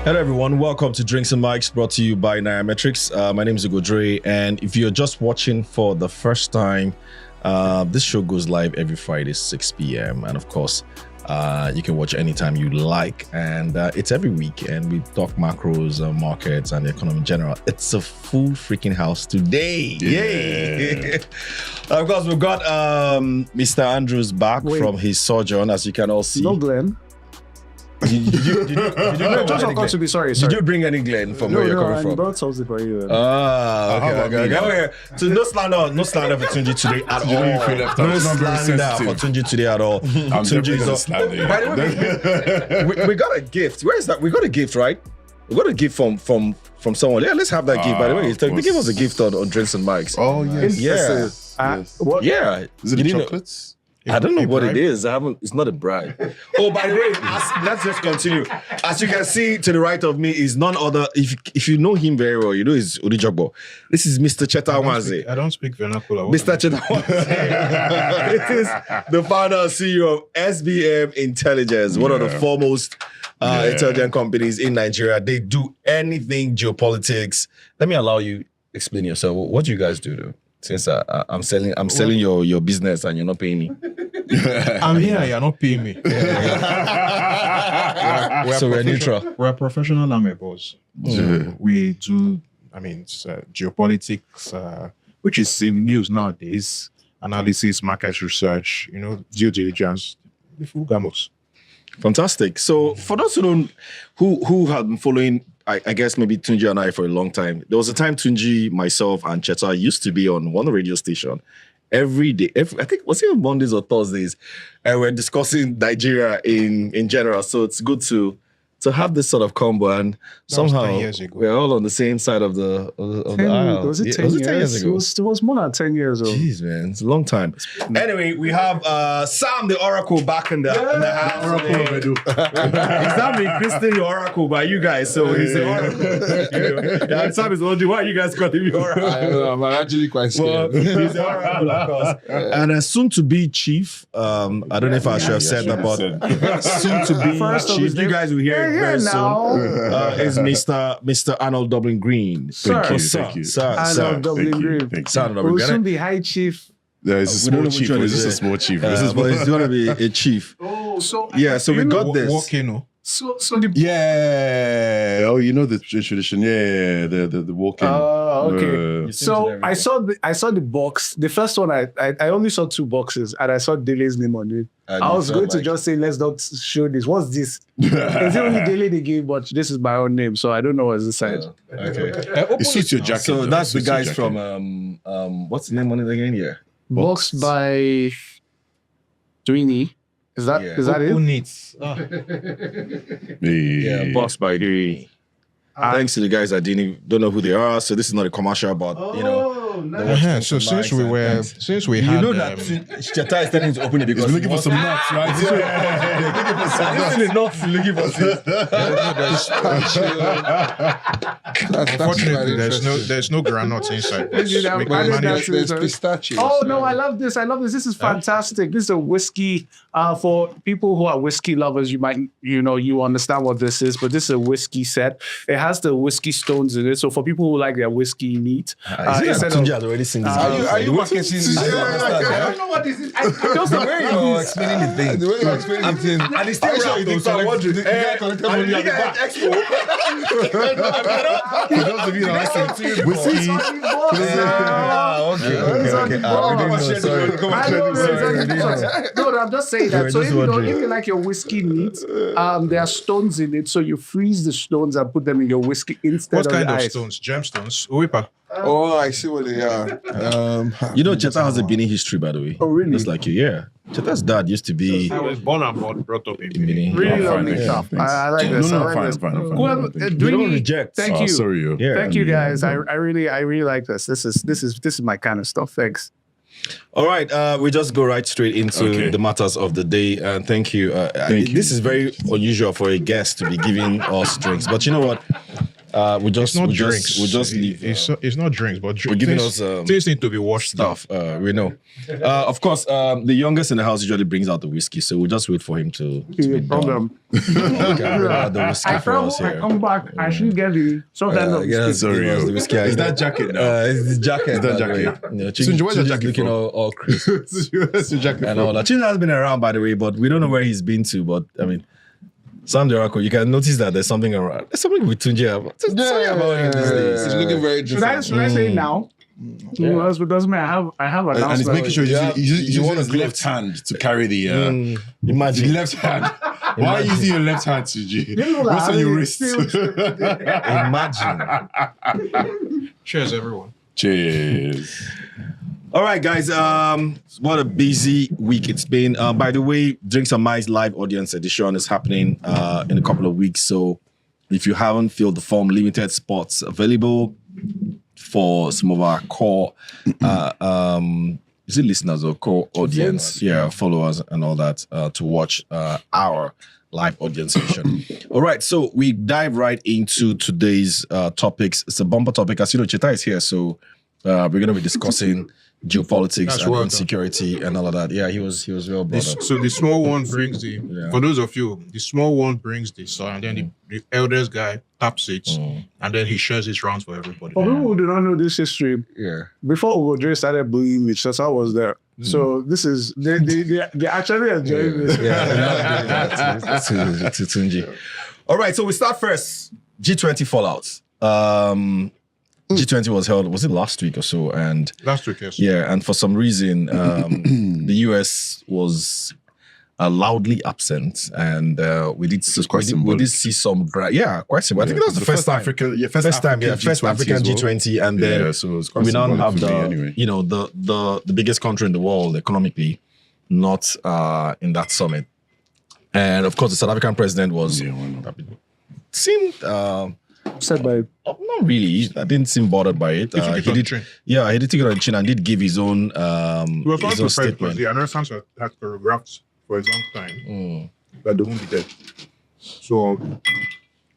Hello everyone, welcome to Drinks and Mics, brought to you by Nairametrics. My name is Ugodre, and if you're just watching for the first time, this show goes live every Friday 6 p.m. and of course you can watch anytime you like, and it's every week, and we talk macros, markets, and the economy in general. It's a full freaking house today. Yay! Of course, we've got Mr. Andrews back from his sojourn, as you can all see. No Glenn. Did you Did you bring any Glenn from where you're coming from? I brought something for you. Okay. So no slander for Tunji today at all. No slander for Tunji today at all. I'm definitely gonna slander you. By the way, we got a gift. Where is that? We got a gift, right? We got a gift from someone. Yeah, let's have that gift. By the way, they gave us a gift on Drinks and Mics. Oh yes. Yes. What? Yeah. Is it chocolates? I don't know what it is. It's not a bribe. Oh, by the way, let's just continue. As you can see to the right of me is none other. If you know him very well, you know he's Odijogbo. This is Mr. Cheta Wanze. I don't speak vernacular. Mr. Cheta Wanze. It is the founder and CEO of SBM Intelligence, one of the foremost intelligence companies in Nigeria. They do anything geopolitics. Let me allow you explain yourself. What do you guys do though? Since I'm selling your business and you're not paying me. I'm here, you're not paying me. We're neutral. We're professional amoebos. So we do, it's geopolitics, which is in news nowadays, analysis, market research, due diligence, the full gamos. Fantastic. So for those who have been following, I guess maybe Tunji and I for a long time, there was a time Tunji, myself, and Cheta used to be on one radio station every day. I think, was it on Mondays or Thursdays? And we're discussing Nigeria in general. So it's good to have this sort of combo, and somehow we're all on the same side of the aisle. Was it 10 years ago? It was more than 10 years ago. Jeez, man, it's a long time. Anyway, we have Sam the Oracle back in the house. Oracle. It's not me, Christian the Oracle, by you guys. So he's the Oracle. Yeah, Sam is wondering why you guys got him the Oracle. I'm actually quite scared. Well, he's the Oracle, of course. And soon to be chief. I don't know if I should have said that, but soon to be chief. You guys will hear it very soon. Is Mr. Arnold Dublin Green. Thank you. Arnold Dublin Green. Will soon be High Chief. Yeah, it's a small chief. This is a small chief. But it's going to be a chief. Oh, so so we got this. Volcano. So the the tradition. The walking. Okay. So I saw the box. The first one I only saw 2 boxes, and I saw Dele's name on it. And I was going to just say, let's not show this. What's this? It's only Dele the game, but this is my own name, so I don't know what's inside. Okay. It suits your jacket. So that's the guys from what's the name on it again? Yeah. Boxed by Dwayne. Is that it? Who needs? Yeah, boxed by Dwayne. Thanks to the guys that don't know who they are, so this is not a commercial, but nice. So since we had, that Cheta is telling to open it because he's looking for some nuts, right? Looking for Unfortunately, there's no granules inside. There's pistachios. Oh no, I love this. This is fantastic. This is a whiskey. For people who are whiskey lovers, you might you understand what this is, but this is a whiskey set. It has the whiskey stones in it. So for people who like their whiskey neat, Tunji had already seen this. Are you marketing this? I don't know what this is. Just the way you're explaining the thing. The way you're explaining the thing. And it's still wrapped though, so I'm wondering. For those of you that listen to whiskey. No, I'm just saying that. So if you like your whiskey neat, there are stones in it. So you freeze the stones and put them in your whiskey instead what of kind of ice. stones? Gemstones? Uwipa. Oh, I see what they are. Cheta has a Benin history, by the way. Oh, really? Just like you, yeah. Cheta's dad used to be. I was born and brought up in Benin. Really lovely stuff. I like this. Fine. Well, don't reject. Thank you. Sorry, yeah. Thank you, guys. I really like this. This is my kind of stuff. Thanks. All right, we just go right straight into the matters of the day. And thank you. This is very unusual for a guest to be giving us drinks, but you know what? We just It's not we drinks. just we just leave. It's not drinks, but We're giving things, us things need to be washed stuff. We know. Of course, the youngest in the house usually brings out the whiskey, so we'll just wait for him to be done. Problem. We can bring out the whiskey I for travel, us I here. come back, I should get the some kind of Yeah, biscuit. sorry, the whiskey. Is that jacket now? It's the jacket. Is that jacket? Yeah, Sunji, where's your Chinji's jacket looking from? all crisp. Where's your jacket And all that. Chinji has been around, by the way, but we don't know where he's been to. But I mean, Sam Durako, you can notice that there's something around. There's something with Tunji. There's something about him these days. It's looking very Should I different. say it now? Yeah. Because man, I have an And he's making sure Yeah. he's using want his to left hand to carry the Imagine. left hand. Why are you using your left hand, Suji? know, like, What's on your I wrist? Imagine. Cheers, everyone. Cheers. All right, guys. What a busy week it's been. By the way, Drinks and Mice live audience edition is happening in a couple of weeks. So if you haven't filled the form, limited spots available for some of our core is it listeners or core audience? Yeah, followers and all that to watch our live audience session. All right, so we dive right into today's topics. It's a bumper topic. As you know, Cheta is here, so we're going to be discussing geopolitics That's and well done. insecurity and all of that. Yeah, he was well brought up. So the small one brings the, for those of you, the small one brings the son, and then the eldest guy taps it, and then he shares his rounds for everybody. For people who do not know this history, Yeah. before Ugodre started bullying me, Chesa was there. So this is they actually enjoying this. Yeah, to Tunji. All right, so we start first. G20 fallout. G20 was held, was it last week or so? And Last week, yes. yeah, and for some reason, the US was loudly absent, and we did we did see some quite simple. I think that was the first time. African First African G20, and then so it's quite we now symbolic have for the me anyway. the biggest country in the world economically not in that summit, and of course the South African president was seemed Said by not really. I didn't seem bothered by it. He took it on the chin. Yeah, he did take it on the chin and did give his own We were his to own fight because statement. the announcements had choreographed for a long time that they won't be there. So,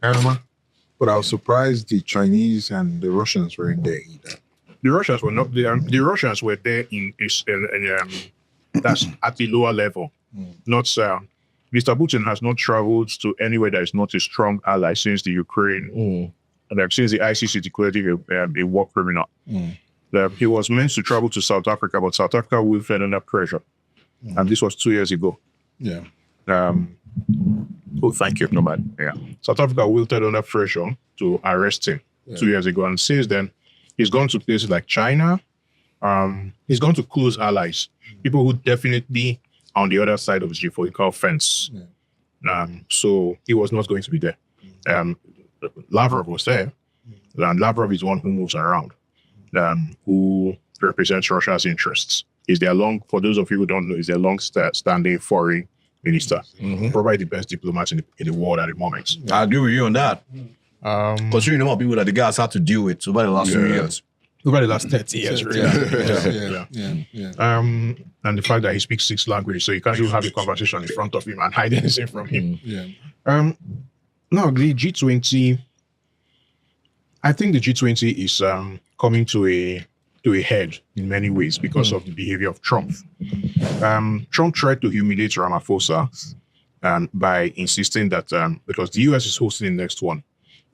But I was surprised the Chinese and the Russians were in there either. the Russians were not there. The Russians were there in that's at the lower level. Not Mr. Putin has not traveled to anywhere that is not a strong ally since the Ukraine, and since the ICC declared him a war criminal. He was meant to travel to South Africa, but South Africa will fed under pressure, and this was 2 years ago. Yeah. Oh, thank you, Nomad. Yeah, South Africa wilted under pressure to arrest him 2 years ago, and since then, he's gone to places like China. He's gone to close allies, people who definitely on the other side of the geopolitical fence. So he was not going to be there. Lavrov was there, and Lavrov is one who moves around, who represents Russia's interests. Is their for those of you who don't know, is their long-standing foreign minister, probably the best diplomat in the world at the moment. I agree with you on that. Because you know what people that the guys had to deal with over the last few years. Over the last 30 years, really. Yeah. And the fact that he speaks 6 languages, so you can't even have a conversation in front of him and hide anything from him. Now, the G20, I think the G20 is coming to a head in many ways because of the behavior of Trump. Trump tried to humiliate Ramaphosa by insisting that because the US is hosting the next one,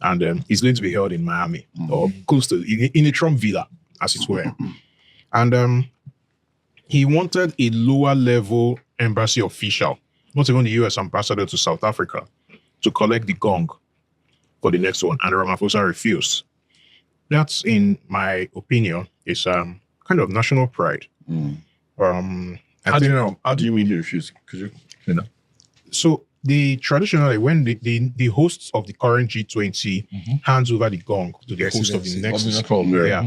and it's going to be held in Miami or close to in a Trump villa, as it were. And he wanted a lower level embassy official, not even the US ambassador to South Africa, to collect the gong for the next one, and Ramaphosa refused. That's, in my opinion, is kind of national pride. How do you mean you refuse? Could you? So traditionally, when the hosts of the current G20 hands over the gong to the host of the next,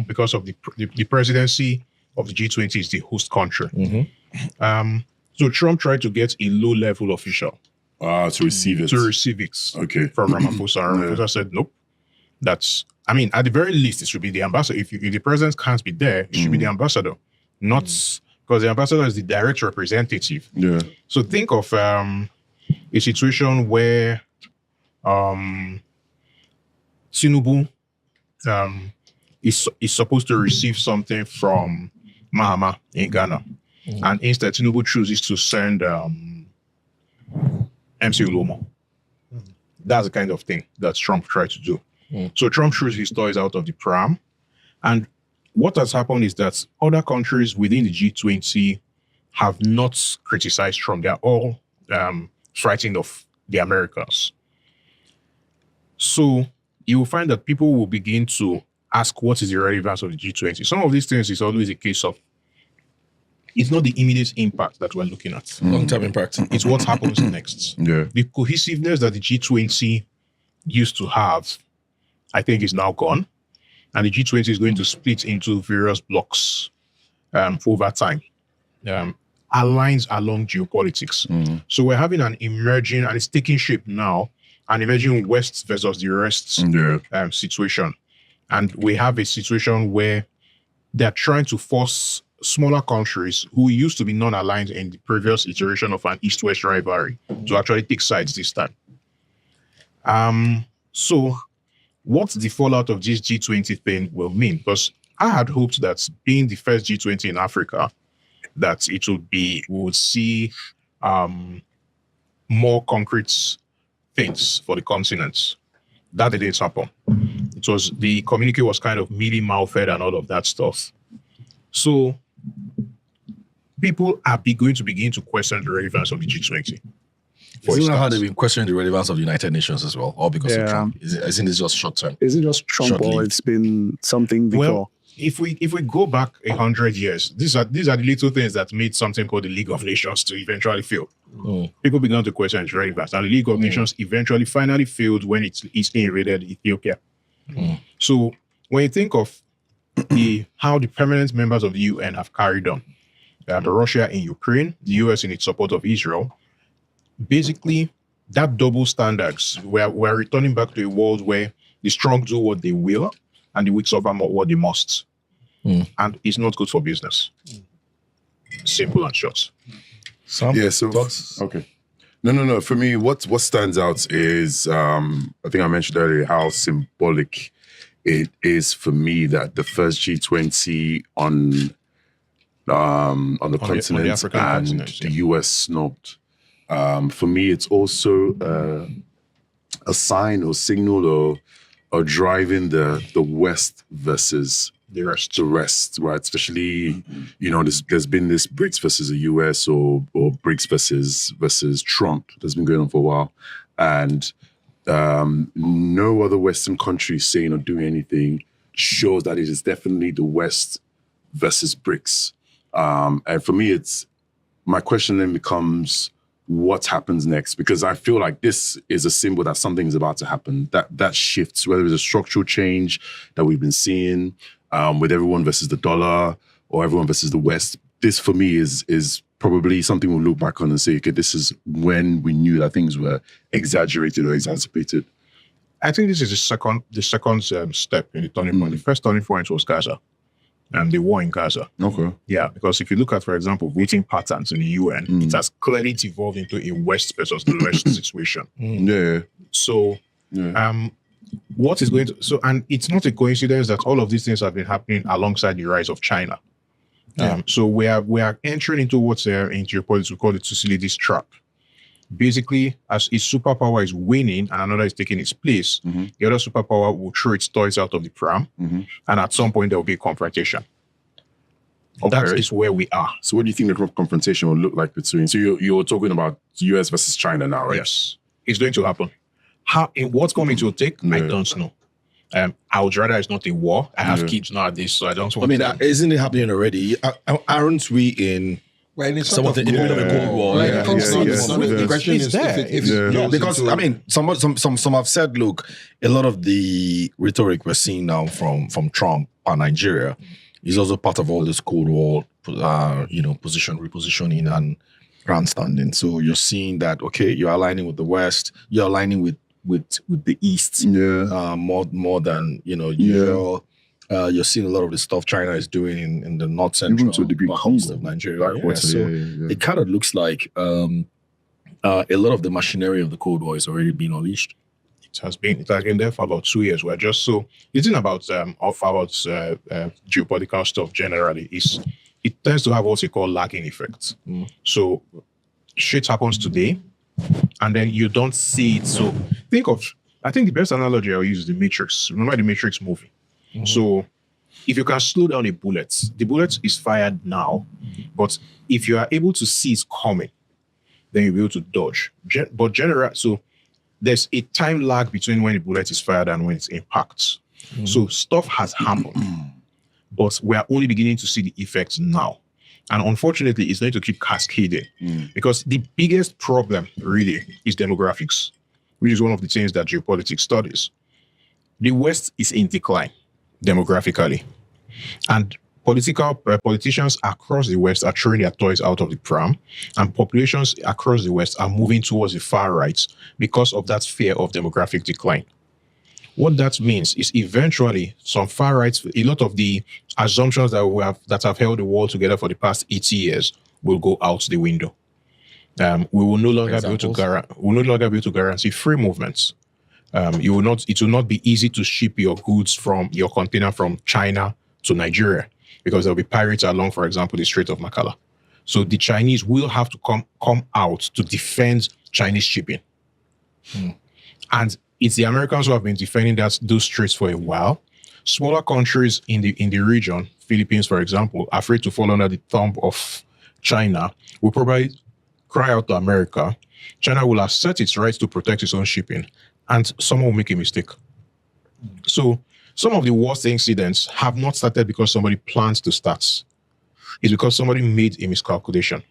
because of the presidency of the G20 is the host country. So Trump tried to get a low-level official to receive it. Okay. From Ramaphosa. Ramaphosa said, nope. At the very least, it should be the ambassador. If the president can't be there, it should be the ambassador. Not because the ambassador is the direct representative. Yeah. So think of a situation where Tinubu is supposed to receive something from Mahama in Ghana. And instead, Tinubu chooses to send MC Ulomo. That's the kind of thing that Trump tried to do. So Trump threw his toys out of the pram. And what has happened is that other countries within the G20 have not criticized Trump. They're all frightened of the Americans. So you will find that people will begin to ask what is the relevance of the G20. Some of these things is always a case of, it's not the immediate impact that we're looking at. Long-term impact. It's what happens next. Yeah. The cohesiveness that the G20 used to have, I think, is now gone. And the G20 is going to split into various blocks over time. Aligns along geopolitics. So we're having an emerging, and it's taking shape now, an emerging West versus the rest situation. And we have a situation where they're trying to force smaller countries who used to be non-aligned in the previous iteration of an East-West rivalry to actually take sides this time. So what the fallout of this G20 thing will mean? Because I had hoped that being the first G20 in Africa, that we would see more concrete things for the continent. That didn't happen. The communique was kind of mealy-mouthed and all of that stuff. So people are going to begin to question the relevance of the G20. Isn't that how they've been questioning the relevance of the United Nations as well? All because of Trump? Isn't it just short term? Is it just Trump or it's been something before? Well, if we go back 100 years, these are the little things that made something called the League of Nations to eventually fail. People began to question its relevance, and the League of Nations eventually finally failed when it invaded Ethiopia. So when you think of how the permanent members of the UN have carried on, Russia in Ukraine, the US in its support of Israel, basically that double standards, we're returning back to a world where the strong do what they will and the weak suffer what they must. And it's not good for business. Simple and short. Okay. No. For me, what stands out is I think I mentioned earlier how symbolic it is for me that the first G20 on the continent and the US snubbed. For me, it's also a sign or signal or driving the West versus the rest, right? Especially, there's been this BRICS versus the US or BRICS versus Trump that's been going on for a while. And no other Western country saying or doing anything shows that it is definitely the West versus BRICS. And for me, my question then becomes, what happens next? Because I feel like this is a symbol that something is about to happen. That shifts, whether it's a structural change that we've been seeing with everyone versus the dollar or everyone versus the West. This for me is probably something we'll look back on and say, okay, this is when we knew that things were exaggerated or exacerbated. I think this is the second step in the turning point. The first turning point was Gaza. And the war in Gaza. Okay. Yeah, because if you look at, for example, voting patterns in the UN, it has clearly evolved into a West versus the West situation. Yeah. So, what is going to... So, and it's not a coincidence that all of these things have been happening alongside the rise of China. So we are entering into what's in geopolitics, we call the Thucydides trap. Basically, as a superpower is winning and another is taking its place, the other superpower will throw its toys out of the pram, and at some point there will be a confrontation. Okay. That is where we are. So what do you think the confrontation will look like between? So you're talking about US versus China now, right? Yes. It's going to happen. In what form it will take, I don't know. I would rather it's not a war. I have kids nowadays, so I don't want isn't it happening already? Aren't we in... Well, it's in the middle of a Cold War. The question is because some have said, look, a lot of the rhetoric we're seeing now from Trump and Nigeria is also part of all this Cold War, repositioning and grandstanding. So you're seeing that, okay, you're aligning with the West, you're aligning with the East, more than usual. You're seeing a lot of the stuff China is doing in the north central to a degree east of Nigeria. It kind of looks like a lot of the machinery of the Cold War is already being unleashed. It has been there for about 2 years. We're just so the thing about geopolitical stuff generally is it tends to have what we call lagging effects. So shit happens today, and then you don't see it. So I think the best analogy I'll use is the Matrix. Remember the Matrix movie? So if you can slow down the bullet is fired now, but if you are able to see it coming, then you'll be able to dodge. So there's a time lag between when the bullet is fired and when it impacts. So stuff has happened, but we are only beginning to see the effects now. And unfortunately, it's going to keep cascading because the biggest problem really is demographics, which is one of the things that geopolitics studies. The West is in decline demographically, and politicians across the West are throwing their toys out of the pram, and populations across the West are moving towards the far right because of that fear of demographic decline. What that means is eventually some far rights, a lot of the assumptions that have held the world together for the past 80 years will go out the window. We will no longer be able to guarantee free movements. It will not be easy to ship your goods from your container from China to Nigeria because there'll be pirates along, for example, the Strait of Makala. So the Chinese will have to come out to defend Chinese shipping. And it's the Americans who have been defending those straits for a while. Smaller countries in the region, Philippines, for example, afraid to fall under the thumb of China, will probably cry out to America. China will assert its rights to protect its own shipping, and someone will make a mistake. So some of the worst incidents have not started because somebody plans to start. It's because somebody made a miscalculation.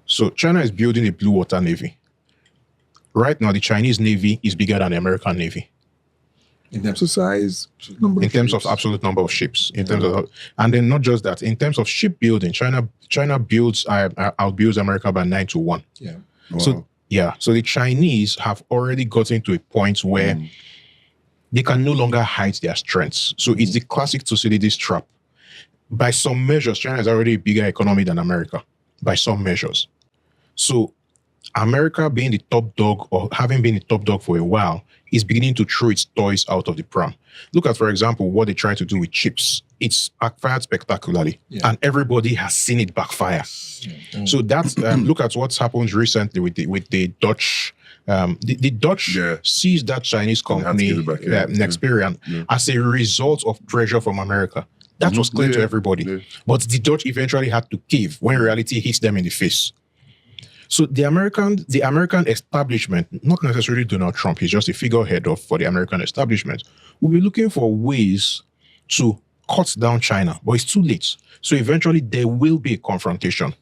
So China is building a blue water navy. Right now, the Chinese Navy is bigger than the American Navy. In terms of size, in terms of absolute number of ships, and then not just that, in terms of shipbuilding, China outbuilds America by 9-1. Yeah. Wow. So the Chinese have already gotten to a point where they can no longer hide their strengths. So it's the classic Thucydides trap. By some measures, China is already a bigger economy than America. By some measures, so America being the top dog or having been the top dog for a while is beginning to throw its toys out of the pram. Look at, for example, what they try to do with chips. It's backfired spectacularly, and everybody has seen it backfire. So that's look at what's happened recently with the Dutch. The Dutch seized that Chinese company, Nexperian, as a result of pressure from America. That was clear to everybody. But the Dutch eventually had to cave when reality hits them in the face. So the American establishment, not necessarily Donald Trump, he's just a figurehead for the American establishment, will be looking for ways to cut down China, but it's too late. So eventually there will be a confrontation.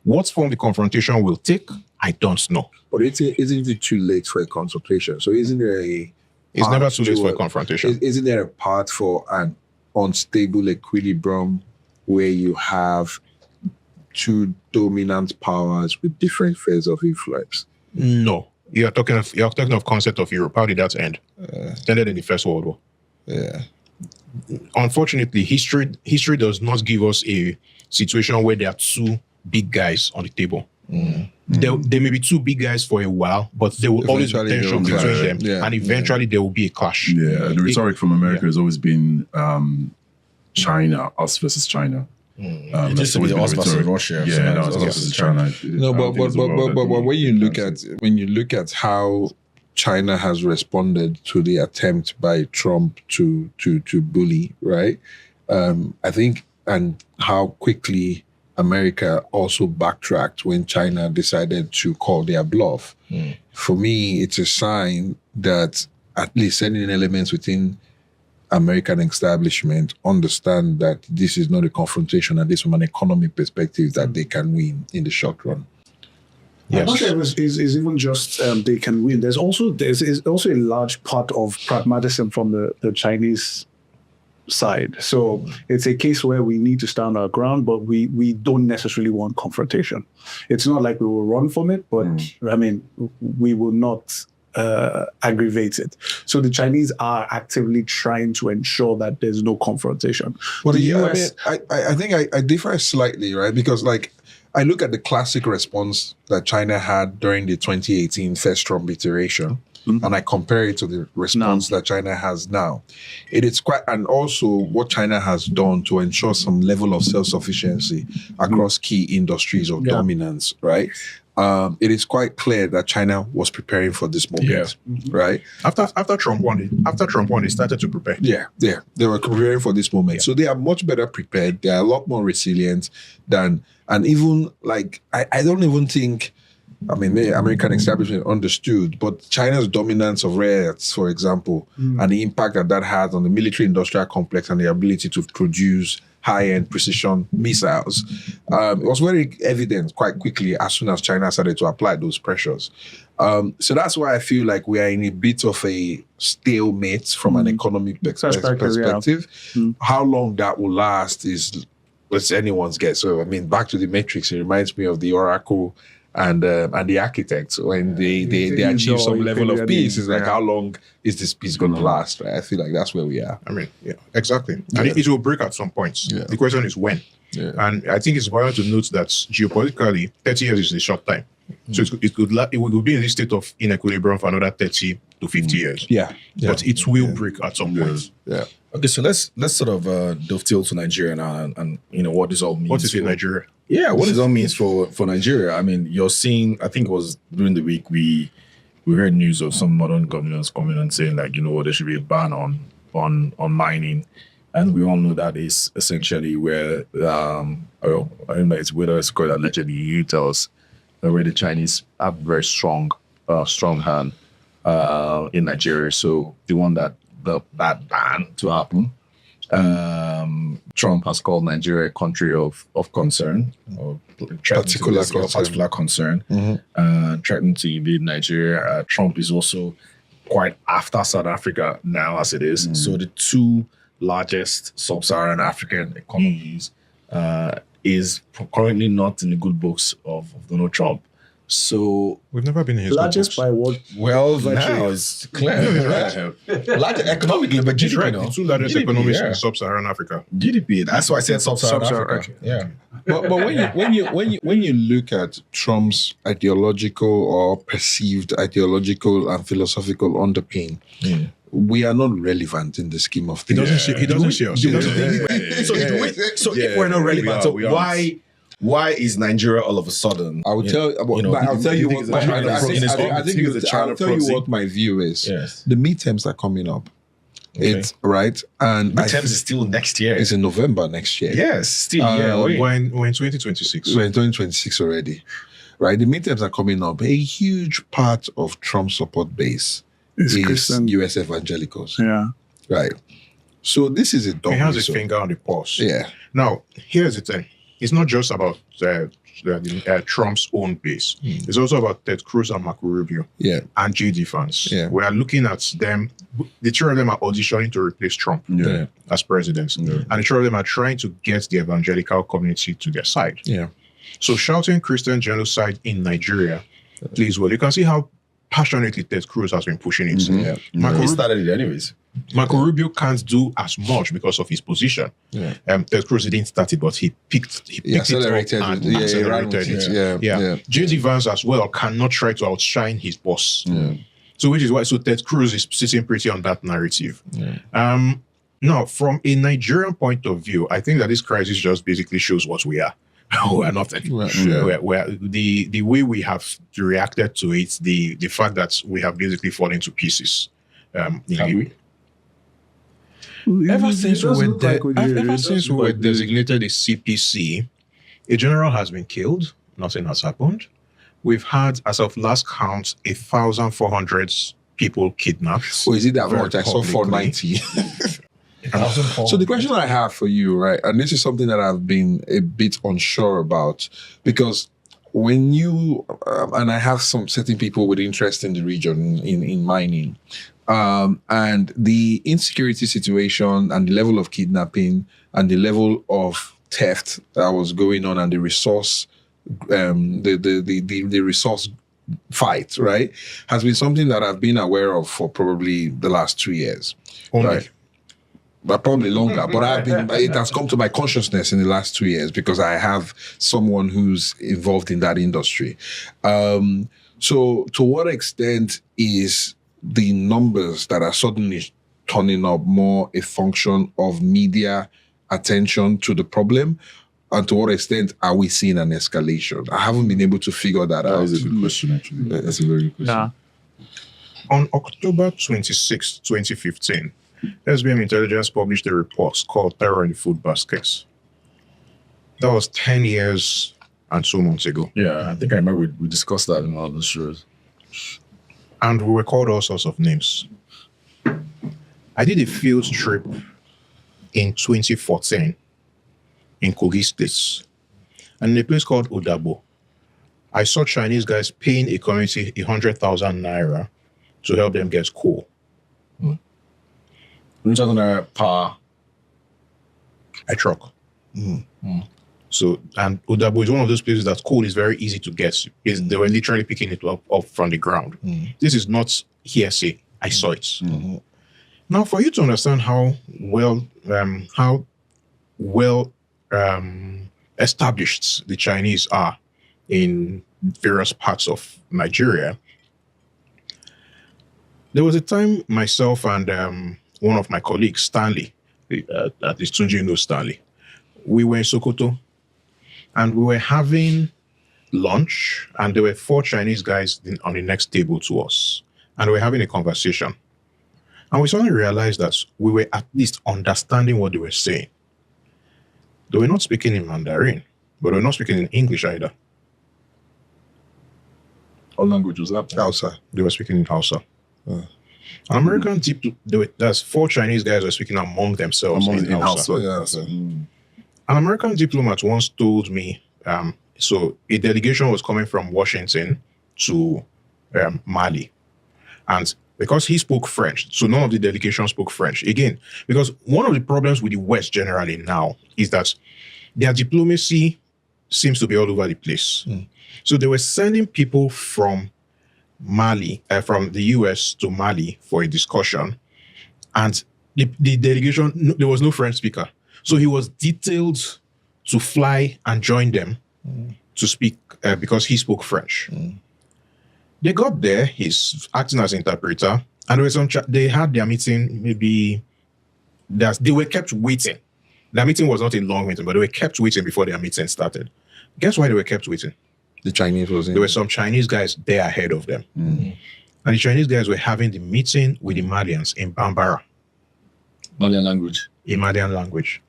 What form the confrontation will take, I don't know. But isn't it too late for a confrontation? So isn't there It's never too late for a confrontation. Isn't there a path for an unstable equilibrium where you have two dominant powers with different spheres of influence? No. You're talking of concept of Europe. How did that end? It ended in the First World War. Yeah. Unfortunately, history does not give us a situation where there are two big guys on the table. There may be two big guys for a while, but there will always be tension between them, and eventually there will be a clash. Yeah, the rhetoric from America has always been China, us versus China. It used to be us versus Russia. Yeah, us versus China. No, but when you look at how China has responded to the attempt by Trump to bully, right? I think, and how quickly America also backtracked when China decided to call their bluff. For me, it's a sign that at least certain elements within American establishment understand that this is not a confrontation, at least from an economic perspective, that they can win in the short run. Yes. I'm not sure it's even just they can win. There's also a large part of pragmatism from the Chinese side. So it's a case where we need to stand our ground, but we don't necessarily want confrontation. It's not like we will run from it, but I mean, we will not aggravate it. So the Chinese are actively trying to ensure that there's no confrontation. Well, the US, I think I differ slightly, right? Because like I look at the classic response that China had during the 2018 first Trump iteration, and I compare it to the response that China has now, it is quite, and also what China has done to ensure some level of self-sufficiency across key industries of dominance, right? It is quite clear that China was preparing for this moment, right? After Trump won, they started to prepare. Yeah, they were preparing for this moment, so they are much better prepared. They are a lot more resilient than, and even like I don't even think. I mean, the American establishment understood, but China's dominance of rare earths, for example, and the impact that has on the military-industrial complex and the ability to produce high-end precision missiles, it was very evident quite quickly as soon as China started to apply those pressures. So that's why I feel like we are in a bit of a stalemate from an economic perspective. How long that will last is anyone's guess. So, I mean, back to the Matrix, it reminds me of the Oracle and the architects when they achieve some level of peace. It's like, how long is this peace going to last? Right? I feel like that's where we are. I mean, exactly. And it will break at some point. The question is when. And I think it's important to note that geopolitically, 30 years is a short time. So it will be in this state of inequilibrium for another 30 to 50 years. But it will break at some point. Okay, so let's sort of dovetail to Nigeria now, and you know what this all means. What is in Nigeria? Yeah, what this all means for Nigeria. I mean, you're seeing. I think it was during the week we heard news of some modern governors coming and saying like, you know, there should be a ban on mining, and we all know that is essentially where I don't know it's whether it's called allegedly you tell us where the Chinese have very strong hand in Nigeria. So they want that ban to happen. Trump has called Nigeria a country of concern, or particular concern, threatening to invade Nigeria. Trump is also quite after South Africa now, as it is. So the two largest sub-Saharan African economies is currently not in the good books of Donald Trump. So we've never been in his largest by what? Well, now it's clear, right? Large economically, but GDP, right. The two largest economies in sub-Saharan Africa. GDP. That's why I said sub-Saharan Africa. Yeah. But when you look at Trump's ideological or perceived ideological and philosophical underpin, we are not relevant in the scheme of things. He doesn't see us. So if we're not relevant, so why is Nigeria all of a sudden? I will tell you what my view is. Yes. The midterms are coming up. Okay. It's right, and midterms is still next year. It's in November next year. Yes, still we're in 2026. We're in 2026 already, right? The midterms are coming up. A huge part of Trump's support base is U.S. evangelicals. Yeah, right. So this is a double. He has his finger on the pulse. Yeah. Now here's the thing. It's not just about Trump's own base. It's also about Ted Cruz and Marco Rubio and J.D. Vance. We are looking at them. The two of them are auditioning to replace Trump as president. And the two of them are trying to get the evangelical community to their side. So shouting Christian genocide in Nigeria plays well. You can see how passionately Ted Cruz has been pushing it. He started it anyways. Marco Rubio can't do as much because of his position. Ted Cruz didn't start it, but he picked accelerated it. J.D. Vance as well cannot try to outshine his boss. So which is why Ted Cruz is sitting pretty on that narrative. Now, from a Nigerian point of view, I think that this crisis just basically shows what we are. We are nothing. We're the way we have reacted to it, the fact that we have basically fallen to pieces. Ever since we were designated a CPC, a general has been killed. Nothing has happened. We've had, as of last count, 1,400 people kidnapped. Oh, is it that much? I saw 490. So the question I have for you, right, and this is something that I've been a bit unsure about, because when you, and I have some certain people with interest in the region in mining, and the insecurity situation and the level of kidnapping and the level of theft that was going on and the resource, the resource fight, right, has been something that I've been aware of for probably the last 2 years. Right? But probably longer. But it has come to my consciousness in the last 2 years because I have someone who's involved in that industry. So to what extent is the numbers that are suddenly turning up more a function of media attention to the problem? And to what extent are we seeing an escalation? I haven't been able to figure that out. That is a good question, actually. That's a very good question. Yeah. On October 26, 2015, SBM Intelligence published a report called Terror in the Food Baskets. That was 10 years and 2 months ago. Yeah, I think I remember we discussed that in one of the shows. And we were called all sorts of names. I did a field trip in 2014 in Kogi State, and in a place called Odabo. I saw Chinese guys paying a community 100,000 naira to help them get coal. 100,000 naira per a truck. So, and Odabo is one of those places that coal is very easy to get. They were literally picking it up from the ground. This is not hearsay. I saw it. Now, for you to understand how well established the Chinese are in various parts of Nigeria, there was a time myself and one of my colleagues, Stanley, at least Tunji knows Stanley, we were in Sokoto and we were having lunch, and there were 4 Chinese guys on the next table to us, and we were having a conversation. And we suddenly realized that we were at least understanding what they were saying. They were not speaking in Mandarin, but they were not speaking in English either. what language was that? Hausa. They were speaking in Hausa. American there's 4 Chinese guys were speaking among themselves in Hausa. An American diplomat once told me, so a delegation was coming from Washington to Mali. And because he spoke French, so none of the delegation spoke French. Again, because one of the problems with the West generally now is that their diplomacy seems to be all over the place. So they were sending people from Mali, from the US to Mali for a discussion. And the delegation, there was no French speaker. So he was detailed to fly and join them to speak because he spoke French. They got there, he's acting as interpreter, and there was they had their meeting, maybe they were kept waiting. Their meeting was not a long meeting, but they were kept waiting before their meeting started. Guess why they were kept waiting? The Chinese was in. There were some Chinese guys there ahead of them. And the Chinese guys were having the meeting with the Malians in Bambara. Malian language. In Malian language.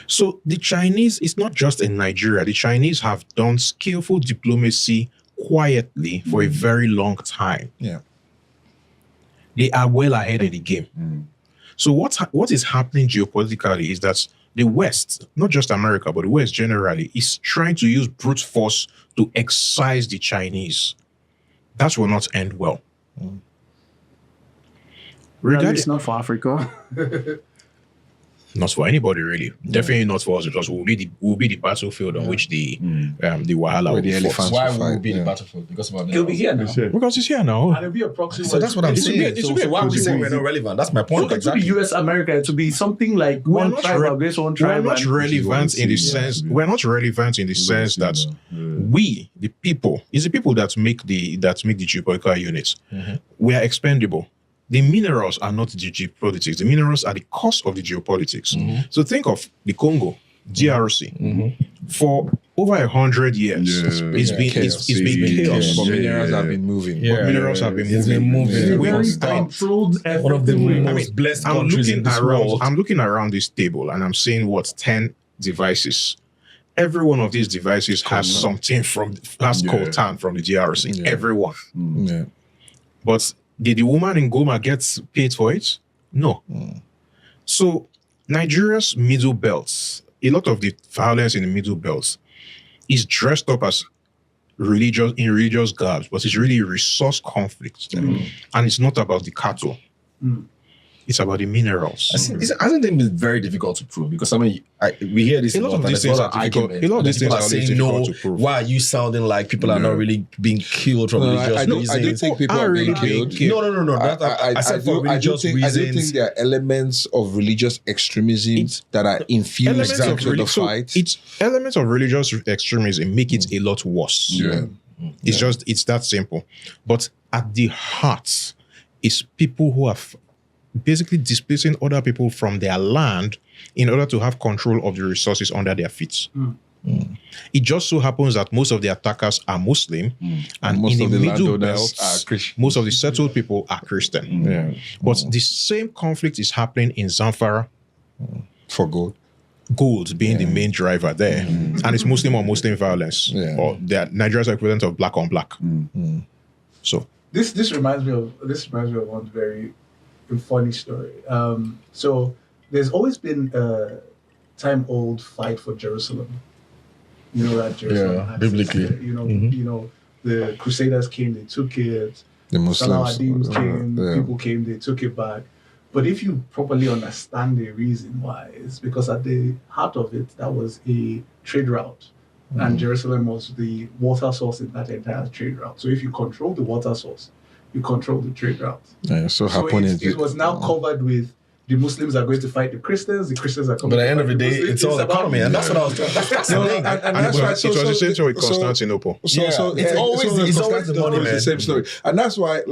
So the Chinese, it's not just in Nigeria. The Chinese have done skillful diplomacy quietly for a very long time. Yeah. They are well ahead of the game. So what is happening geopolitically is that the West, not just America, but the West generally, is trying to use brute force to excise the Chinese. That will not end well. It's not for Africa. Not for anybody, really. Definitely not for us, because we'll be the battlefield on which the Wahala will the be elephants fought. Why will will we fight, be in the yeah. battlefield? Because of our He'll be here now. Because it's here now. And it'll be a proxy. So that's what I'm saying. It should be a Why are we proxy saying war. we're not relevant? That's my point. It to be US America, to be something like one tribe against one tribe. We're not relevant in the sense. We're not relevant in the sense that we, the people, is the people that make the geopolitical units. We are expendable. The minerals are not the geopolitics. The minerals are the cost of the geopolitics. So think of the Congo, DRC. For over 100 years, it's been chaos. But minerals have been moving. Minerals have been It's moving. been moving. Very Non-stop. controlled. One of the most blessed countries in this world. I'm looking around this table and I'm seeing 10 devices. Every one of these devices has something has coltan from the DRC. Everyone. Yeah. But did the woman in Goma get paid for it? No. So Nigeria's middle belts, a lot of the violence in the middle belts is dressed up as religious garbs, but it's really resource conflict. And it's not about the cattle. It's about the minerals. Hasn't it been very difficult to prove? Because we hear this A lot of these things are difficult. A lot of these things are saying difficult no. to prove. Why are you sounding like people are not really being killed from religious I do reasons? think people are being killed. No. I said for religious I do reasons. think there are elements of religious extremism that are infused into the fight. Elements of religious extremism make it a lot worse. Yeah. It's that simple. But at the heart is people who are basically displacing other people from their land in order to have control of the resources under their feet. It just so happens that most of the attackers are Muslim, and most in of the the middle landowners belt, are Christian. most of the settled people are Christian. But the same conflict is happening in Zamfara, For gold. gold being the main driver there, and it's Muslim on Muslim violence, or Nigeria's equivalent of black on black. So This reminds me of one very funny story. So there's always been a time-old fight for Jerusalem. You know that Jerusalem had biblically. you know, the Crusaders came, they took it. The Muslims. Salawadims came, people came, they took it back. But if you properly understand the reason why, it's because at the heart of it, that was a trade route. And Jerusalem was the water source in that entire trade route. So if you control the water source, you control the trade route. It was now covered with the Muslims are going to fight the Christians are coming. But at the end of the day, it's all economy, and that's what I was doing. That's the thing. and that's why it was the same thing with Constantinople. It's always the money, man. The same story. And that's why,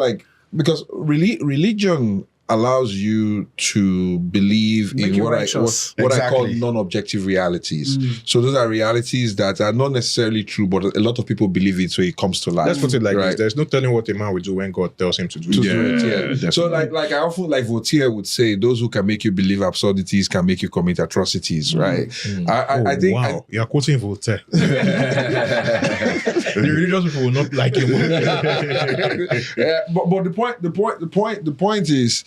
because religion allows you to believe Make in you what righteous. I call non-objective realities. So those are realities that are not necessarily true, but a lot of people believe it, so it comes to life. Let's put it like right? this: there's no telling what a man will do when God tells him to do. it. So I often Voltaire would say, those who can make you believe absurdities can make you commit atrocities, right? I think wow, you're quoting Voltaire. The religious people will not like him. But the point is,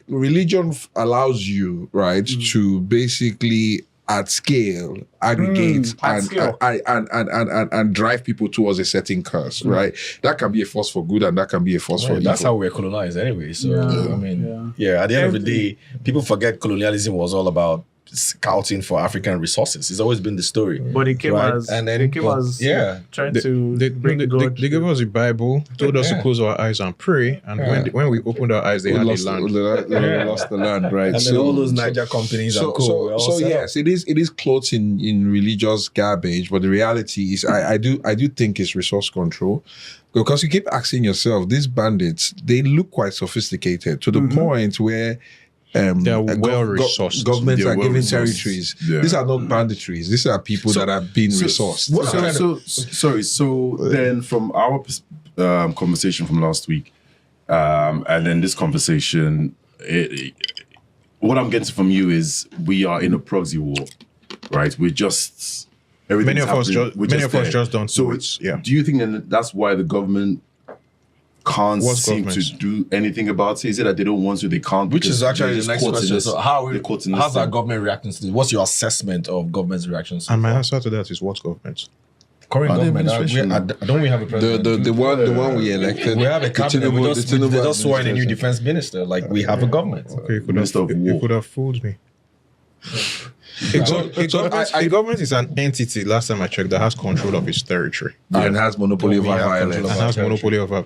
religion allows you, right, to basically at scale aggregate and drive people towards a certain cause, right? That can be a force for good and that can be a force for evil. That's how we're colonized anyway. So at the end of the day, people forget colonialism was all about scouting for African resources. It's always been the story. But it came as trying to bring God. They gave us the Bible, told us to close our eyes and pray, and when we opened our eyes, they had lost the land. We lost the land, right? And then all those Niger companies are cool. So yes, it is clothed in religious garbage, but the reality is, I do think it's resource control. Because you keep asking yourself, these bandits, they look quite sophisticated to the point where they are well-resourced. Governments are giving territories. These are not banditries. These are people that have been resourced. Then from our conversation from last week, and then this conversation, what I'm getting from you is we are in a proxy war, right? We're just... Many of us just don't. So do you think that that's why the government can't seem to do anything about it? Is it that they don't want to, they can't? Which is actually the next question. So how's our thing. government reacting to this? What's your assessment of government's reactions? And my answer to that is what government? Current government. Don't we have a president? The one we elected. We have a cabinet. They just swore in a new defense minister. We have a government. Okay, you could have fooled me. A government is an entity, last time I checked, that has control of its territory. And has monopoly over violence. And has monopoly over...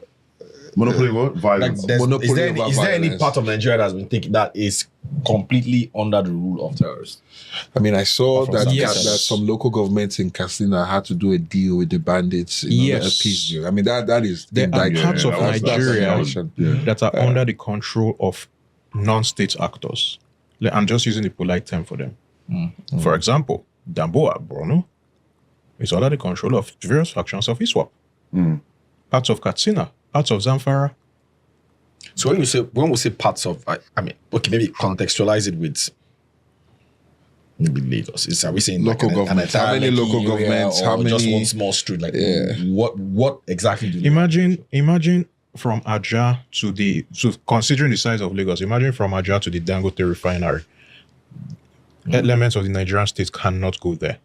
Monopoly what? Violence. Is there any part of Nigeria that has been thinking that is completely under the rule of terrorists? I mean, I saw that some local governments in Katsina had to do a deal with the bandits in a peace deal. I mean, that is... There are parts of Nigeria that are under the control of non-state actors. I'm just using the polite term for them. For example, Damboa, Borno, is under the control of various factions of ISWAP. Parts of Katsina, parts of Zamfara. So when we say parts of, maybe contextualize it with maybe Lagos. Are we saying local governments? How many local governments? How many? Just one small street? What exactly do you imagine from Ajah to considering the size of Lagos, imagine from Ajah to the Dangote refinery. Elements of the Nigerian state cannot go there.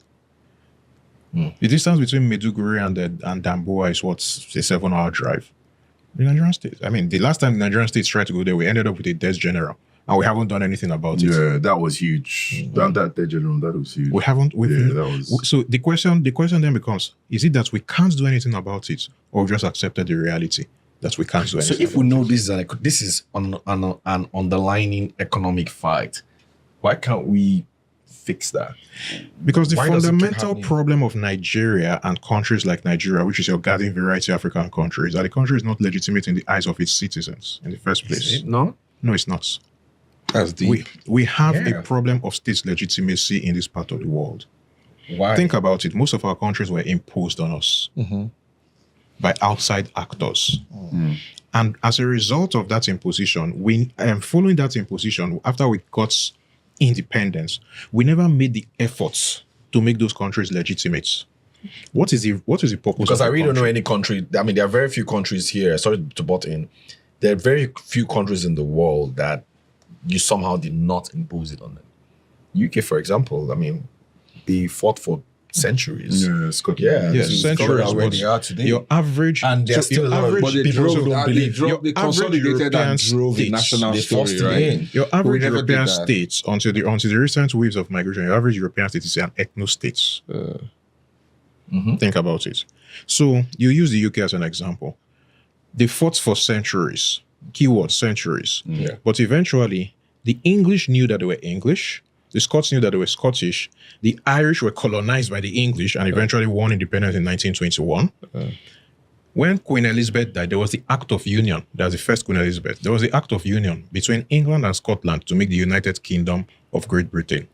The distance between Maiduguri and Damboa is what's a 7-hour drive. The Nigerian state. I mean, the last time the Nigerian state tried to go there, we ended up with a desk general, and we haven't done anything about it. Yeah, that was huge. That desk general, that was huge. We haven't. That was. So the question then becomes: is it that we can't do anything about it, or we just accepted the reality that we can't do anything? So if we know this is an underlying economic fight, why can't we fix that? Because the Why does it keep fundamental happening? problem of Nigeria and countries like Nigeria, which is your garden variety African countries, that the country is not legitimate in the eyes of its citizens in the first place. No? No, it's not. That's deep. We have Yeah. a problem of state legitimacy in this part of the world. Why? Think about it. Most of our countries were imposed on us by outside actors. And as a result of that imposition, following that imposition, after we got independence, we never made the efforts to make those countries legitimate. What is the purpose? Because of I a really don't know country? any country. I mean, there are very few countries here. Sorry to butt in. There are very few countries in the world that you somehow did not impose it on them. UK, for example, I mean, they fought for centuries. Yeah, Scotland. Yeah, Yes, to centuries. discover where but they are today. Your average, And there are still a lot of But they people drove, who don't they believe. drove, Your they average consolidated European and drove the states, national they story, forced it right? in. your But we average never did European that. states, until the recent waves of migration, your average European state is an ethno-state. Think about it. So you use the UK as an example. They fought for centuries. Keyword centuries. Yeah. But eventually, the English knew that they were English. The Scots knew that they were Scottish. The Irish were colonized by the English and eventually won independence in 1921. When Queen Elizabeth died, there was the Act of Union. That was the first Queen Elizabeth. There was the Act of Union between England and Scotland to make the United Kingdom of Great Britain.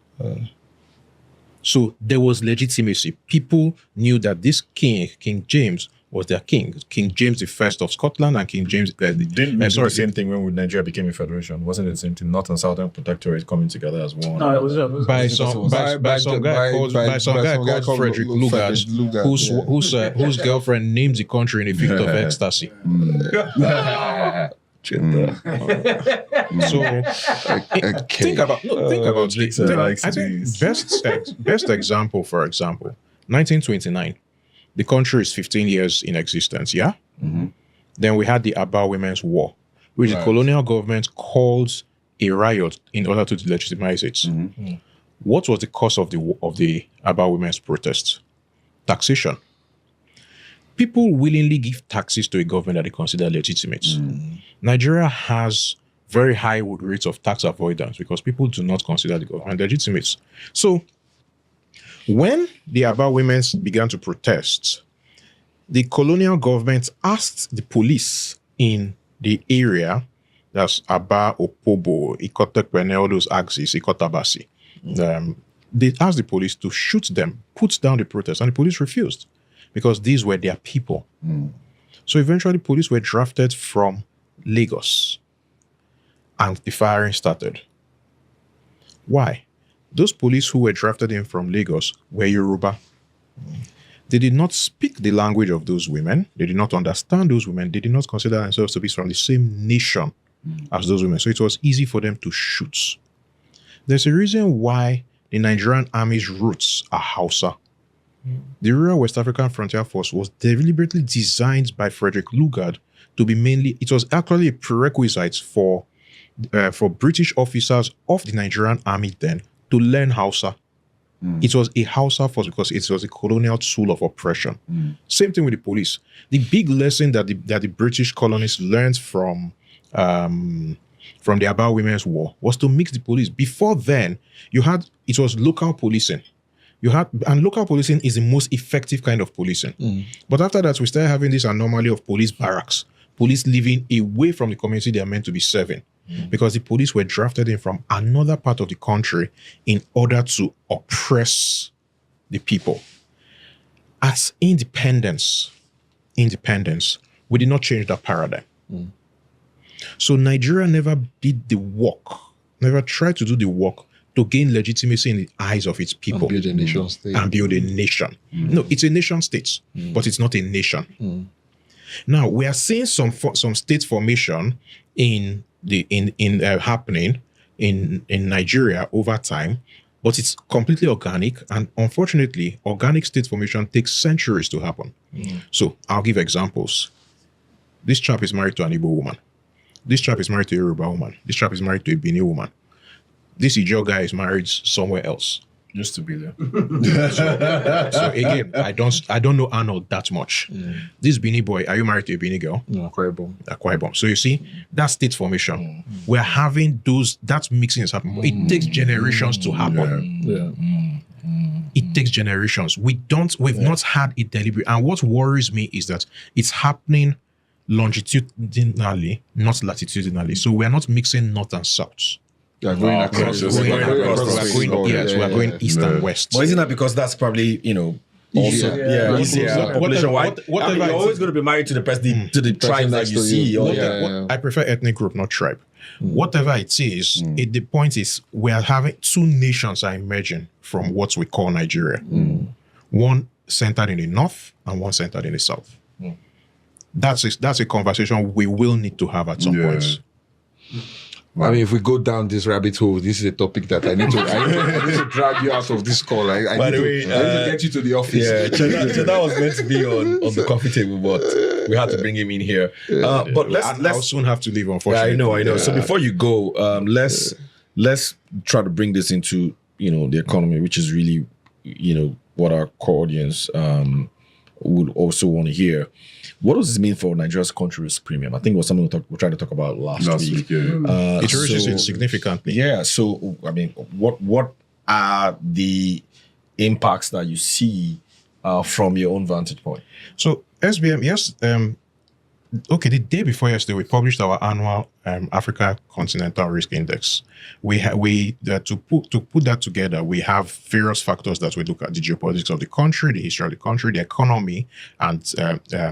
So there was legitimacy. People knew that this king, King James, was their king. King James the First of Scotland and King James... Didn't we do the same thing when Nigeria became a federation? Wasn't it the same thing? North and Southern Protectorate coming together as one. No, it was by some guy called Frederick Lugard, whose girlfriend named the country in a fit of ecstasy. So think about it. I think best example, for example, 1929. The country is 15 years in existence, yeah? Then we had the Aba Women's War, which the colonial government called a riot in order to delegitimize it. What was the cause of the Aba Women's protests? Taxation. People willingly give taxes to a government that they consider legitimate. Nigeria has very high rates of tax avoidance because people do not consider the government legitimate. So when the Aba women began to protest, the colonial government asked the police in the area, that's Aba, Opobo, Ikotekpene, all those axes, Ikotabasi. They asked the police to shoot them, put down the protest, and the police refused because these were their people. So eventually police were drafted from Lagos and the firing started. Why? Those police who were drafted in from Lagos were Yoruba. They did not speak the language of those women. They did not understand those women. They did not consider themselves to be from the same nation as those women. So it was easy for them to shoot. There's a reason why the Nigerian Army's roots are Hausa. The Royal West African Frontier Force was deliberately designed by Frederick Lugard to be mainly, it was actually a prerequisite for British officers of the Nigerian Army then to learn Hausa. It was a Hausa force because it was a colonial tool of oppression. Same thing with the police. The big lesson that the British colonists learned from the Aba Women's War was to mix the police. Before then, it was local policing. And local policing is the most effective kind of policing. But after that, we started having this anomaly of police barracks, police living away from the community they are meant to be serving. Because the police were drafted in from another part of the country in order to oppress the people. As independence, we did not change that paradigm. So Nigeria never did the work, never tried to do the work to gain legitimacy in the eyes of its people. And build a nation state. And build a nation. No, it's a nation state, but it's not a nation. Now, we are seeing some state formation happening in Nigeria over time, but it's completely organic. And unfortunately, organic state formation takes centuries to happen. So I'll give examples. This chap is married to an Igbo woman. This chap is married to a Yoruba woman. This chap is married to a Benin woman. This Ijaw guy is married somewhere else. Used to be there. So again, I don't know Arnold that much. This Benin boy, are you married to a Benin girl? No, Akwa Ibom. So you see, that state formation, we're having that mixing is happening. It takes generations to happen. It takes generations. We've not had it deliberate. And what worries me is that it's happening longitudinally, not latitudinally. So we're not mixing north and south. We are going across. We are going east and west. But isn't that because that's probably, also easier. Population-wide. You're always going to be married to the person, to the tribe that you see. I prefer ethnic group, not tribe. Whatever it is, the point is we are having two nations are emerging from what we call Nigeria. One centered in the north and one centered in the south. That's a conversation we will need to have at some point. I mean, if we go down this rabbit hole, this is a topic that I need to drag you out of this call. I need to get you to the office. Yeah, Cheda was meant to be on the coffee table, but we had to bring him in here. But I'll soon have to leave, unfortunately. Yeah, I know. So before you go, let's try to bring this into the economy, which is really what our core audience would also want to hear. What does this mean for Nigeria's country risk premium? I think it was something we tried to talk about last week. It raises it significantly. Yeah. So, I mean, what are the impacts that you see from your own vantage point? So, SBM, yes. The day before yesterday, we published our annual Africa Continental Risk Index. To put that together, we have various factors that we look at: the geopolitics of the country, the history of the country, the economy, and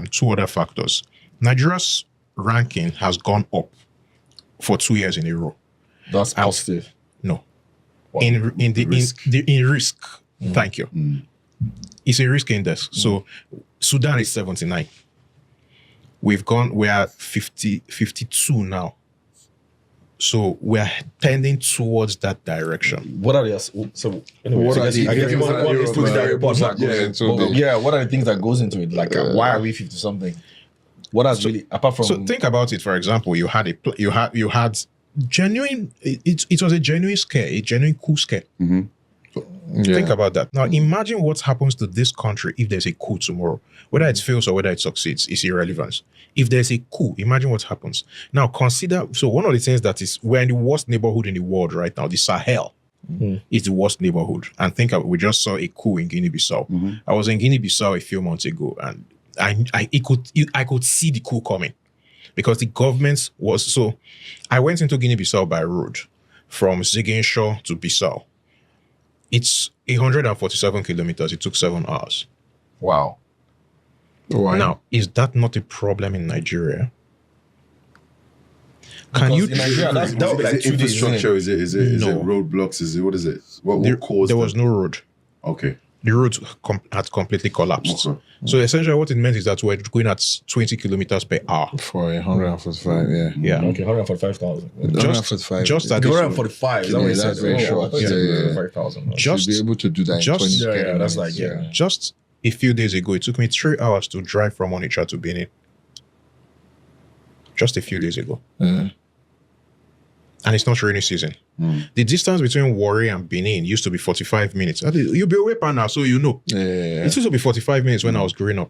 two other factors. Nigeria's ranking has gone up for 2 years in a row. That's positive. No, Wow. in risk. Thank you. It's a risk index. So Sudan is 79. We are 52 now. So we are tending towards that direction. What are the what are the things that goes into it? Like why are we 50 something? What has really apart from? So think about it. For example, you had genuine. It was a genuine scare, a genuine coup scare. Think about that. Now imagine what happens to this country if there's a coup tomorrow. Whether it fails or whether it succeeds is irrelevant. If there's a coup, imagine what happens. Now consider, so one of the things that is, we're in the worst neighborhood in the world right now, the Sahel is the worst neighborhood. And think we just saw a coup in Guinea-Bissau. I was in Guinea-Bissau a few months ago and I could see the coup coming because the government was, so I went into Guinea-Bissau by road from Ziguinchor to Bissau. It's 147 kilometers. It took 7 hours. Wow. Now, is that not a problem in Nigeria? Can you? In Nigeria, that would be like 2 days. Infrastructure? Is it roadblocks? What is it? What caused? There was no road. Okay. The road had completely collapsed. Okay. So essentially, what it meant is that we're going at 20 kilometers per hour for 145. Yeah. Okay, 145,000. Just at 145. Is that what it says? Very short. Yeah. 5,000. Just be able to do that. In 20 that's like Just a few days ago, it took me 3 hours to drive from Onitsha to Benin. Just a few days ago. And it's not rainy season. The distance between Warri and Benin used to be 45 minutes. You'll be away by now, so you know. It used to be 45 minutes when I was growing up.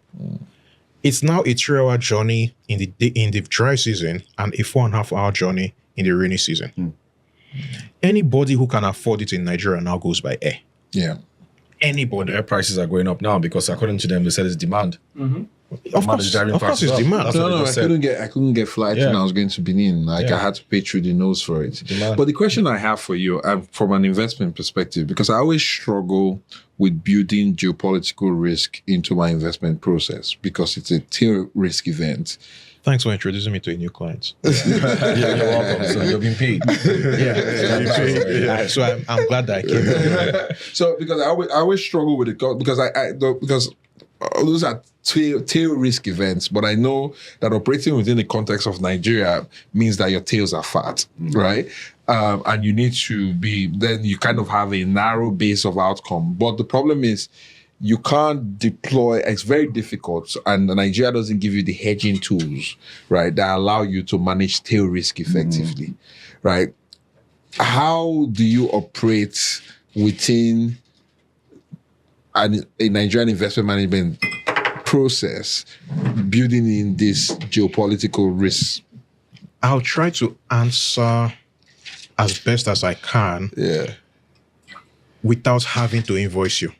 It's now a 3-hour journey in the dry season and a 4.5-hour journey in the rainy season. Anybody who can afford it in Nigeria now goes by air. Yeah. Anybody. Air prices are going up now because according to them, they said it's demand. Of course, it's demand. No, I couldn't get flights when I was going to Benin. I had to pay through the nose for it. Demand. But the question I have for you, from an investment perspective, because I always struggle with building geopolitical risk into my investment process because it's a tail risk event. Thanks for introducing me to a new client. You're welcome. So you've been paid. So I'm glad that I came. So because I always struggle with it because those are tail risk events, but I know that operating within the context of Nigeria means that your tails are fat, right? And you need to then you kind of have a narrow base of outcome. But the problem is you can't deploy, it's very difficult, and Nigeria doesn't give you the hedging tools, right, that allow you to manage tail risk effectively, right? How do you operate within a Nigerian investment management process building in this geopolitical risks? I'll try to answer as best as I can without having to invoice you.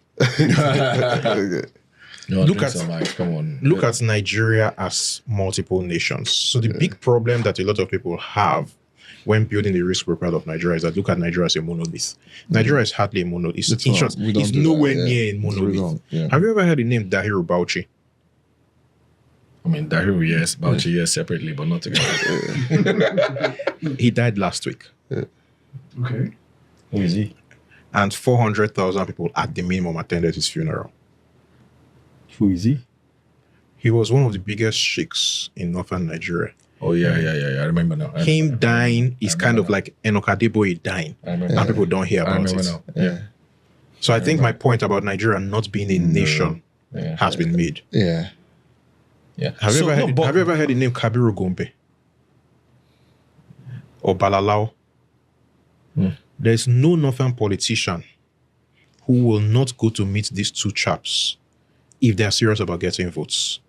Look at Nigeria as multiple nations. So the big problem that a lot of people have when building the risk profile of Nigeria is that look at Nigeria as a monolith. Nigeria is hardly a monolith. It's nowhere near a monolith. Have you ever heard the name Dahiru Bauchi? I mean, Dahiru, yes. Bauchi, yes, separately, but not together. He died last week. Okay. Who is he? And 400,000 people at the minimum attended his funeral. Who is he? He was one of the biggest sheikhs in northern Nigeria. Oh, yeah. I remember now. Him dying is kind of like Enoch Adeboye dying. And people don't hear about it. Now. Yeah. So I think my point about Nigeria not being a nation has been made. Yeah. Have you ever heard the name Kabiru Gombe? Or Balalao? There's no northern politician who will not go to meet these two chaps if they're serious about getting votes.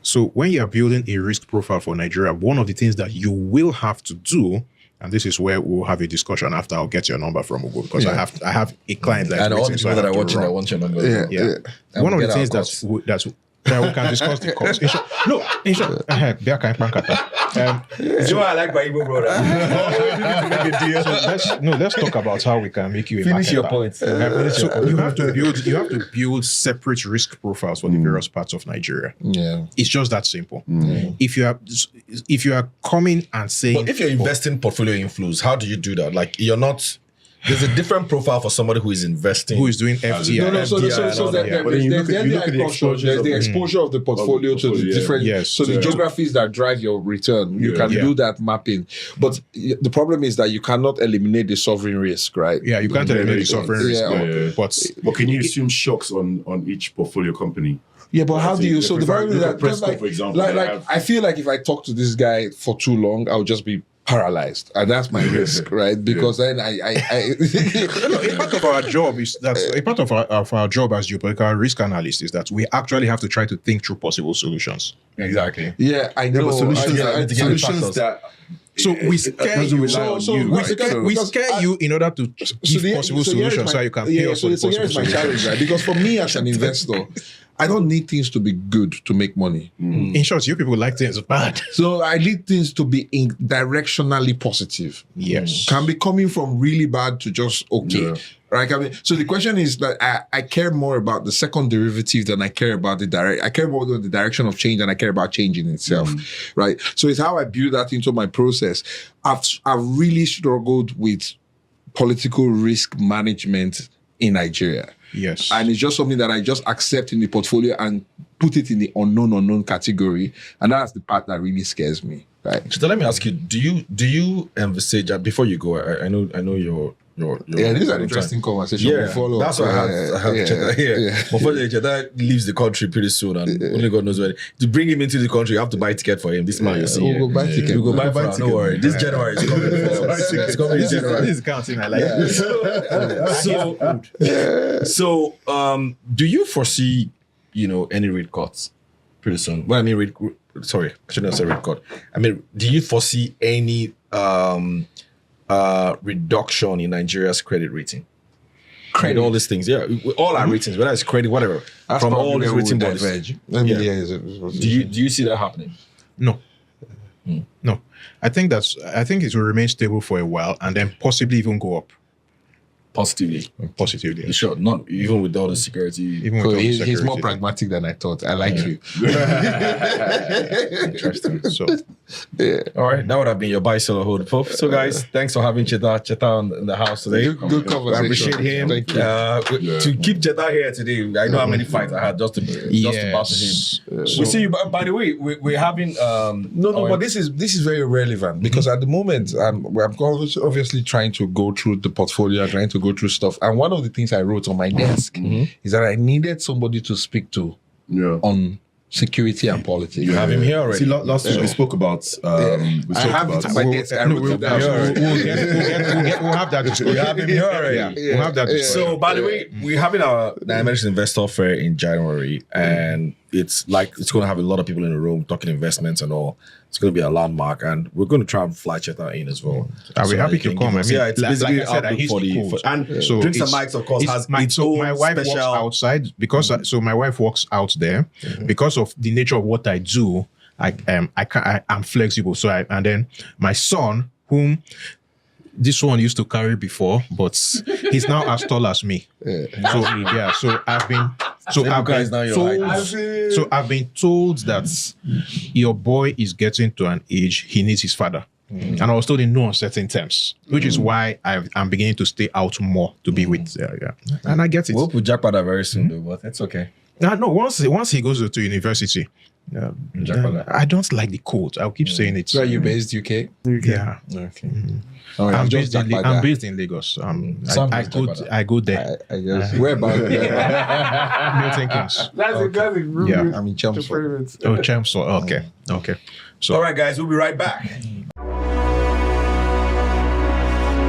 So when you're building a risk profile for Nigeria, one of the things that you will have to do, and this is where we'll have a discussion after I'll get your number from Ugo, because I have a client that and all the people that are watching, I want your number. One of the things that we can discuss the cost. No, I like my Igbo brother. Let's talk about how we can make you a finish your marketer. points. So you have to build separate risk profiles for the various parts of Nigeria. Yeah, it's just that simple. If you are coming and saying, but if you're investing portfolio inflows, how do you do that? Like you're not. There's a different profile for somebody who is investing, who is doing FDI. There's the exposure of the portfolio to the different. So the geographies that drive your return, you can do that mapping. But the problem is that you cannot eliminate the sovereign risk, right? Yeah, you can't eliminate the sovereign risk. But can you assume shocks on each portfolio company? Yeah, but how do you? So the problem is that, for example, I feel like if I talk to this guy for too long, I'll just be paralyzed, and that's my risk, right? Because then a part of our job is that a part of our job as geopolitical risk analysts is that we actually have to try to think through possible solutions. Exactly. Yeah, I know. Solutions that. So we scare you. We scare you in order to give possible solutions so you can pay us for the possible solutions. So here's my challenge, right? Because for me as an investor, I don't need things to be good to make money. In short, you people like things bad. So I need things to be directionally positive. Yes. Can be coming from really bad to just okay. Yeah. Right? I mean, so the question is that I care more about the second derivative than I care about I care more about the direction of change than I care about change in itself. Right? So it's how I build that into my process. I've really struggled with political risk management in Nigeria. Yes. And it's just something that I just accept in the portfolio and put it in the unknown category. And that's the part that really scares me. Right. So let me ask you, do you envisage that before you go, I know your this is an interesting conversation. Yeah, that's why I have Cheta here. Unfortunately, Cheta leaves the country pretty soon, and only God knows when. To bring him into the country, you have to buy a ticket for him. This man, you see, we'll go buy ticket. We'll go buy ticket. Don't worry, this January is coming. It's coming in January. This is counting. I like it. So, do you foresee, any rate cuts pretty soon? Well, I mean, sorry, I shouldn't say rate cut. I mean, do you foresee any reduction in Nigeria's credit rating? Credit, all these things, all our ratings, whether it's credit, whatever, that's from all these rating bodies. Do you see that happening? No. No. I think it will remain stable for a while and then possibly even go up. Positively. Yeah. Sure, not even with all the security. He's more pragmatic than I thought. I like you. Interesting. So, all right, that would have been your buy-sell or hold puff. So, guys, thanks for having Cheta in the house today. Good conversation. I appreciate him. Thank you. To keep Cheta here today, I know how many fights I had just to pass him. We see you. By the way, we're having but this is very relevant because at the moment I'm obviously trying to go through the portfolio, trying to go through stuff, and one of the things I wrote on my desk is that I needed somebody to speak to on security and politics. You have him here already. See, last week we spoke about. We I talked have about. it. We'll have that discussion. We have him here already. We'll have that discussion. So, by the way, we're having our Nairametrics Investor Fair in January, and it's going to have a lot of people in the room talking investments and all. It's going to be a landmark, and we're going to try and fly Cheta in as well. I'll be happy to come. Yeah, it's basically like I said, outlook he's for the the. coach. And So Drinks and it's- Mics, of course, has its so own my wife special. works outside because so my wife works out there because of the nature of what I do. I'm flexible. So and then my son, whom this one used to carry before, but he's now as tall as me. So I've been I've been told that your boy is getting to an age he needs his father. And I was told in no uncertain terms, which is why I'm beginning to stay out more to be with. And I get it. We'll put Jackpot very soon, though, but it's okay. No, once he goes to university, I don't like the cold. I'll keep saying it. So are you based UK? Yeah. Okay. I'm based in Lagos. I go there. I guess. Where about? Milton Keynes. That's a I'm in Chelmsford. Oh, Chelmsford. Okay. So All right, guys, we'll be right back.